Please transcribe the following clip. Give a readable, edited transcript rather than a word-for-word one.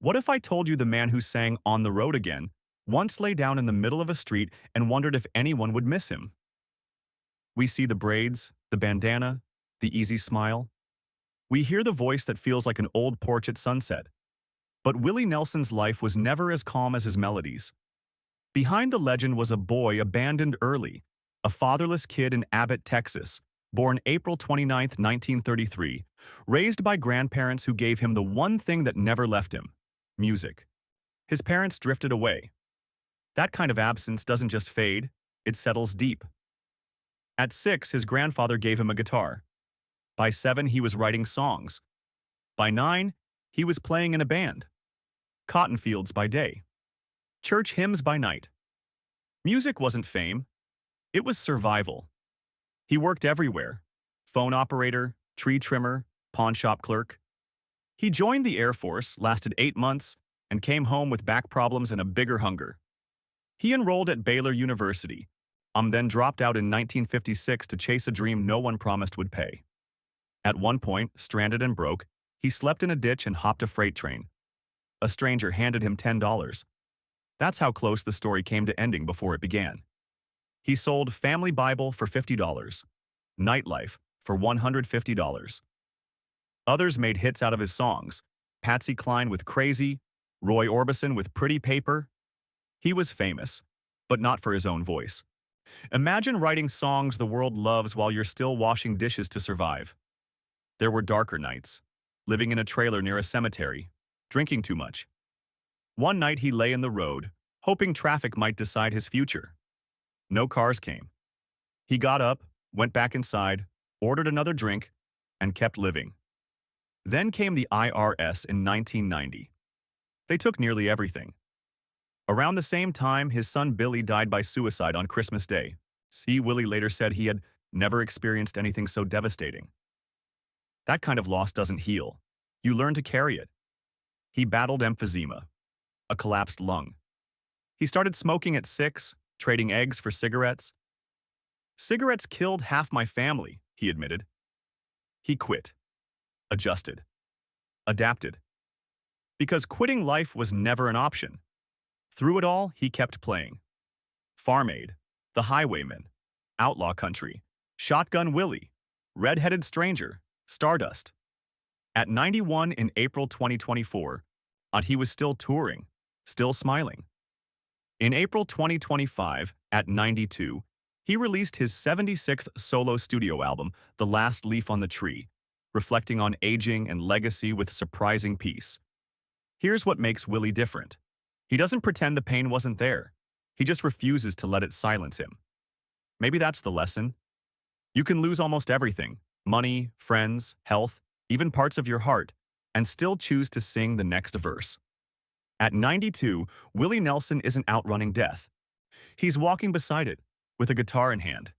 What if I told you the man who sang On the Road Again once lay down in the middle of a street and wondered if anyone would miss him? We see the braids, the bandana, the easy smile. We hear the voice that feels like an old porch at sunset. But Willie Nelson's life was never as calm as his melodies. Behind the legend was a boy abandoned early, a fatherless kid in Abbott, Texas, born April 29, 1933, raised by grandparents who gave him the one thing that never left him: music. His parents drifted away. That kind of absence doesn't just fade, it settles deep. At 6, his grandfather gave him a guitar. By 7, he was writing songs. By 9, he was playing in a band. Cotton fields by day, church hymns by night. Music wasn't fame, it was survival. He worked everywhere: phone operator, tree trimmer, pawn shop clerk. He joined the Air Force, lasted 8 months, and came home with back problems and a bigger hunger. He enrolled at Baylor University, then dropped out in 1956 to chase a dream no one promised would pay. At one point, stranded and broke, he slept in a ditch and hopped a freight train. A stranger handed him $10. That's how close the story came to ending before it began. He sold Family Bible for $50, Nightlife for $150. Others made hits out of his songs: Patsy Cline with Crazy, Roy Orbison with Pretty Paper. He was famous, but not for his own voice. Imagine writing songs the world loves while you're still washing dishes to survive. There were darker nights, living in a trailer near a cemetery, drinking too much. One night he lay in the road, hoping traffic might decide his future. No cars came. He got up, went back inside, ordered another drink, and kept living. Then came the IRS in 1990. They took nearly everything. Around the same time, his son Billy died by suicide on Christmas Day. Willie later said he had never experienced anything so devastating. That kind of loss doesn't heal. You learn to carry it. He battled emphysema, a collapsed lung. He started smoking at 6, trading eggs for cigarettes. Cigarettes killed half my family, he admitted. He quit, adjusted, adapted. Because quitting life was never an option. Through it all, he kept playing. Farm Aid, The Highwayman, Outlaw Country, Shotgun Willie, Red-Headed Stranger, Stardust. At 91 in April 2024, he was still touring, still smiling. In April 2025, at 92, he released his 76th solo studio album, The Last Leaf on the Tree, reflecting on aging and legacy with surprising peace. Here's what makes Willie different. He doesn't pretend the pain wasn't there. He just refuses to let it silence him. Maybe that's the lesson. You can lose almost everything: money, friends, health, even parts of your heart, and still choose to sing the next verse. At 92, Willie Nelson isn't outrunning death. He's walking beside it, with a guitar in hand,